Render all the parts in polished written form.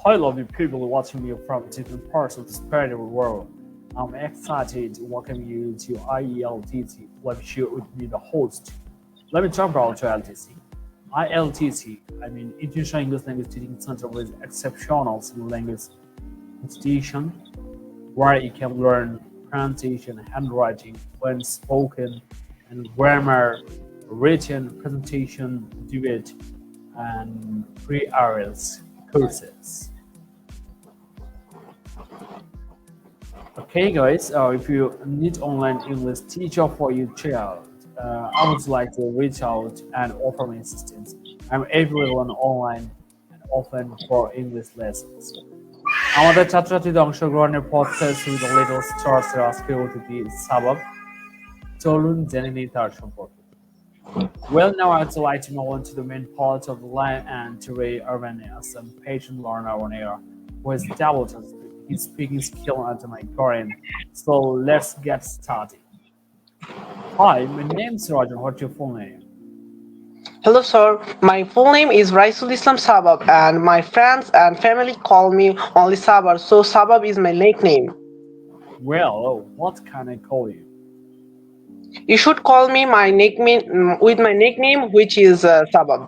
Hi, lovely people watching me from different parts of the spiritual world. I'm excited to welcome you to IELTC. Let me share with me the host. Let me talk about IELTC. IELTC, International English Language Teaching Center with exceptional language institution where you can learn pronunciation, handwriting, when spoken, and grammar, written, presentation, debate, and pre-IELTS courses. Okay, guys, if you need online English teacher for your child, I would like to reach out and offer my assistance. I'm available online and often for English lessons. আমাদের ছাত্রছাত্রীদের অংশগ্রহণের পথে শুধু little স্টার্সের আজকের অতিথি সাবাব চলুন জেনে নিই তার সম্পর্কে Well, now I'd like to move on to the main part of the line and today Urban is some patient learner on air who has developed his speaking skill under my current. So let's get started. Hi, my name is Roger. What's your full name? Hello, sir. My full name is Raisul Islam Sabab, and my friends and family call me only Sabab, so Sabab is my nickname. Well, what can I call you? You should call me my nickname with my nickname, which is Sabab.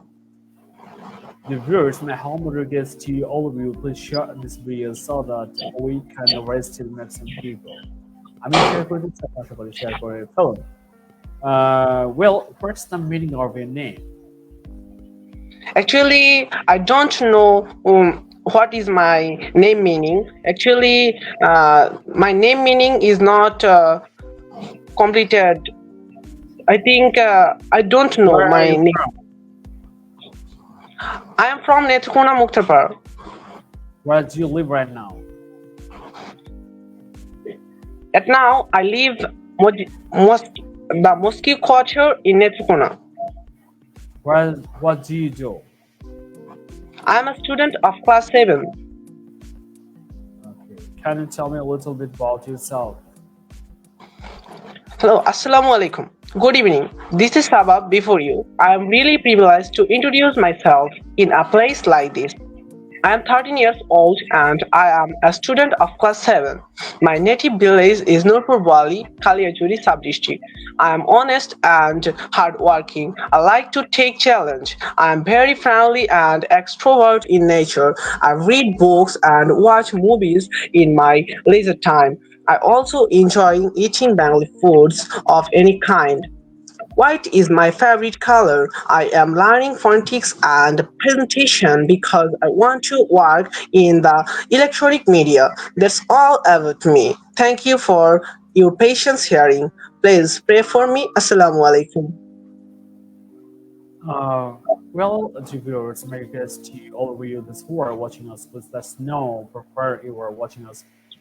The viewers, my humble request to all of you, please share this video so that we can raise to the maximum people. আমি share করে দিচ্ছি আপনার সকলে share করে ফেলুন Well, what's the meaning of your name? Actually, I don't know what is my name meaning. Actually, my name meaning is not completed. I think I don't know Where are my you name. from? I am from Netrokona Muktapar. Where do you live right now? At now, I live the mosque quarter in Netrokona. What do you do? I am a student of class 7. Okay. Can you tell me a little bit about yourself? Hello, Assalamu alaikum. Good evening. This is Sabab before you. I am really privileged to introduce myself in a place like this. I am 13 years old and I am a student of class 7. My native village is Nurpur Wali, Kaliachuri sub-district. I am honest and hardworking. I like to take challenge. I am very friendly and extrovert in nature. I read books and watch movies in my leisure time. I also enjoy eating Bengali foods of any kind. White is my favorite color. I am learning phonetics and presentation because I want to work in the electronic media. That's all about me. Thank you for your patience hearing. Please pray for me. Assalamu alaikum. Well, to viewers, my request to all of you this who are watching us, please let us know prefer you are watching us.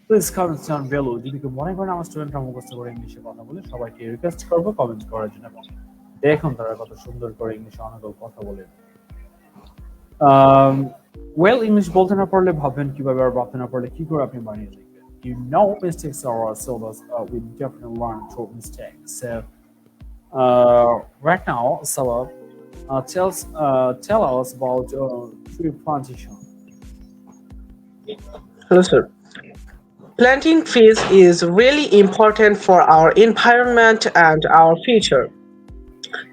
Please comment down below. যদি কেউ মনে করেন আমার স্টুডেন্টরা মুখস্থ করে ইংলিশে কথা বলে সবাইকে রিকোয়েস্ট করবো কমেন্ট করার জন্য এবং দেখুন তারা কত সুন্দর করে ইংলিশে অনেক কথা বলে ওয়েল ইংলিশ বলতে না পারলে ভাববেন কিভাবে আর ভাবতে না পারলে কি করে আপনি বানিয়ে লিখবেন You know mistakes are our syllabus. We definitely learn through mistakes. So right now, Sabab, tell us about tree plantation. Hello, sir. Planting trees is really important for our environment and our future.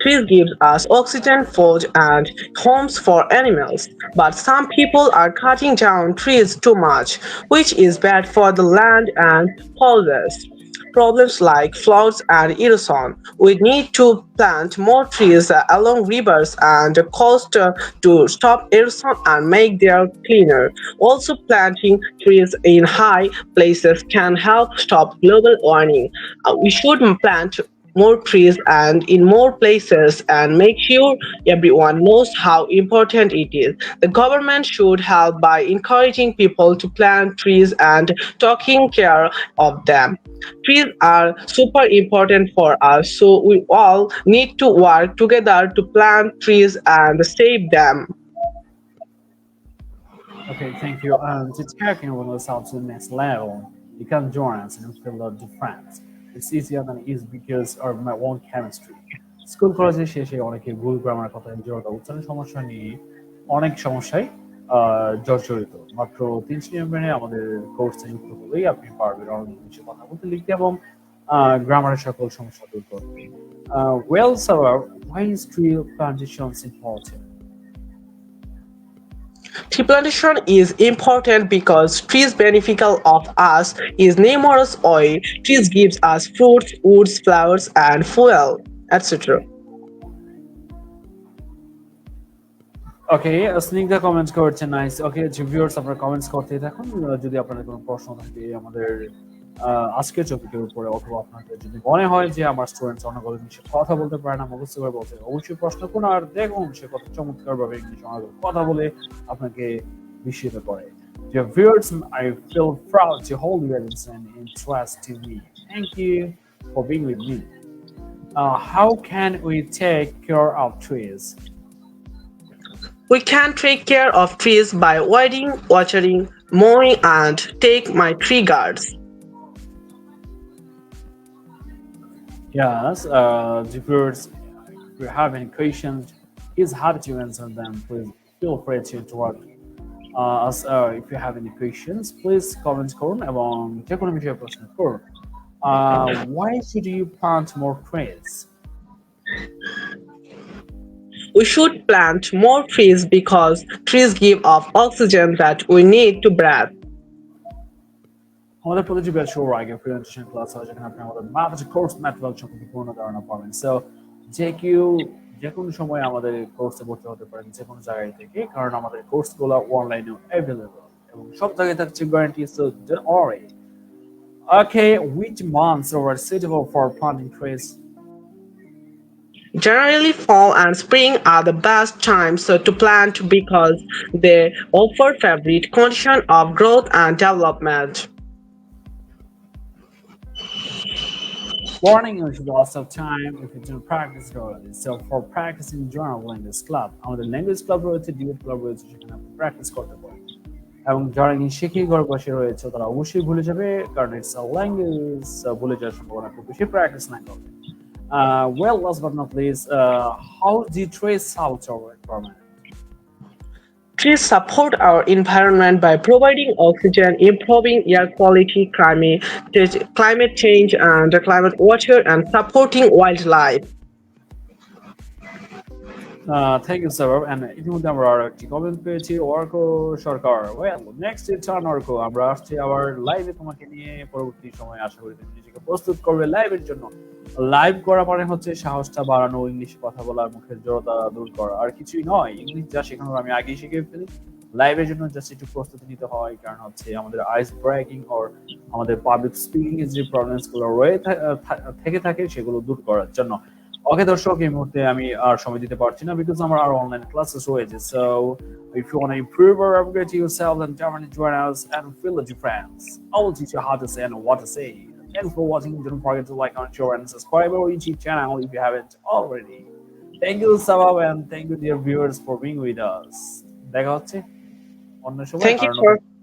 Trees give us oxygen, food, and homes for animals. But some people are cutting down trees too much, which is bad for the land and polluters. Problems like floods and erosion. We need to plant more trees along rivers and coasts to stop erosion and make them cleaner. Also, planting trees in high places can help stop global warming. We should plant more trees and in more places and make sure everyone knows how important it is. The government should help by encouraging people to plant trees and taking care of them. Trees are super important for us, so we all need to work together to plant trees and save them. Okay, thank you. To take us out to the next level, you can join us and feel the difference. It's easier than it is because of my own chemistry. School কলেজে শেষে অনেকে ভুল grammar কথা জড়তা উচ্চারণ সমস্যা নিয়ে অনেক সমস্যায় জর্জরিত। মাত্র ৩টি নিয়ম মেনে আমাদের কোর্সে যুক্ত হলেই আপনি পারবেন অনলাইন ইংলিশে কথা বলতে, লিখতে এবং গ্রামারের সকল সমস্যা দূর করতে। Well, sir, why is tree plantations important? Tree plantation is important because trees beneficial of us is numerous oil. Trees gives us fruits, woods, flowers, and fuel, etc. Okay, Snigdha comments করছে নাইস। ওকে, যে viewers আপনারা comments করতেই থাকুন। যদি আপনাদের কোনো প্রশ্ন থাকে আমাদের আজকের টপিকের উপরে, অথবা আপনাদের যদি মনে হয় যে আমার স্টুডেন্টস অনেকগুলো ইংলিশে কথা বলতে পারে না, মুখস্থ করে বলতে, অবশ্যই প্রশ্ন করুন। আর দেখুন সে কত চমৎকারভাবে ইংলিশ অনেকগুলো কথা বলে আপনাকে বিস্মিত করে। Dear viewers, I feel proud to hold you and interest in me. Thank you for being with me. How can we take care of trees? We can take care of trees by weeding, watering, mowing, and take my tree guards. Yes, the viewers, if you have any questions, he's happy to answer them. Please feel free to interrupt us. If you have any questions, please comment করুন এবং যে কোনো বিষয়ে প্রশ্ন করুন। Why should you plant more trees? We should plant more trees because trees give off oxygen that we need to breathe. আমাদের প্রতিটি batch শুরুর আগে প্রেজেন্টেশন ক্লাস হয়, যেখানে আপনি আমাদের ম্যাথ কোর্স ম্যাথওয়ার্ক সম্পর্কে পূর্ণ ধারণা পাবেন। সো যে কেউ যে কোনো সময় আমাদের কোর্সে ভর্তি হতে পারেন, যে কোনো জায়গায় থেকে, কারণ আমাদের কোর্সগুলো অনলাইনেও অ্যাভেলেবল এবং সব জায়গায় থাকছে guarantee. So don't worry. Okay, which months are suitable for planting trees? Generally, fall and spring are the best times to plant because they offer favorite condition of growth and development. Warning, you should lots of time if you don't practice thoroughly. So for practicing journal language club, আমাদের language club রয়েছে, debate club রয়েছে, সেখানে আপনি practice করতে পারেন। এবং যারা শিখে ঘর বসে রয়েছে তারা অবশ্যই ভুলে যাবে, কারণ ইটস আ ল্যাঙ্গুয়েজ, ভুলে যাওয়ার সম্ভাবনা খুব বেশি, প্র্যাকটিস না করলে। Well, last but not least, how do trees help our environment? Trees support our environment by providing oxygen, improving air quality, climate change, and climate water, and supporting wildlife. Thank you sir. And ইতিমধ্যে আমরা আরো একটি comment পেয়েছি, Arko Sarkar. Well, next turn Arko, আমরা আসছি আবার লাইভে তোমাকে নিয়ে। পরবর্তী সময়ে আশা করি তুমি নিজেকে প্রস্তুত করবে লাইভের জন্য। লাইভ করা মানে হচ্ছে সাহসটা বাড়ানো, ইংলিশে কথা বলা, মুখের জড়তা দূর করা, আর কিছুই নয়। ইংলিশ যা শেখানো আমি আগেই শিখে ফেলি। লাইভের জন্য জাস্ট একটু প্রস্তুতি নিতে হয়, কারণ হচ্ছে আমাদের আইস ব্রেকিং ওর আমাদের পাবলিক স্পিকিং এর যে প্রবলেমস গুলো থেকে থাকে সেগুলো দূর করার জন্য। ওকে দর্শক, এই মুহূর্তে আমি আর সময় দিতে পারছি না, বিকজ আমার আর অনলাইন ক্লাসেস রয়েছে। So if you want to improve or upgrade yourself, then definitely join us and feel the difference. I will teach you how to say and what to say. Thanks for watching. Don't forget to like, share, and subscribe our YouTube channel if you haven't already. Thank you, Sabab, and thank you, dear viewers, for being with us. দেখা হচ্ছে অন্য সময় Thank you R for নতুন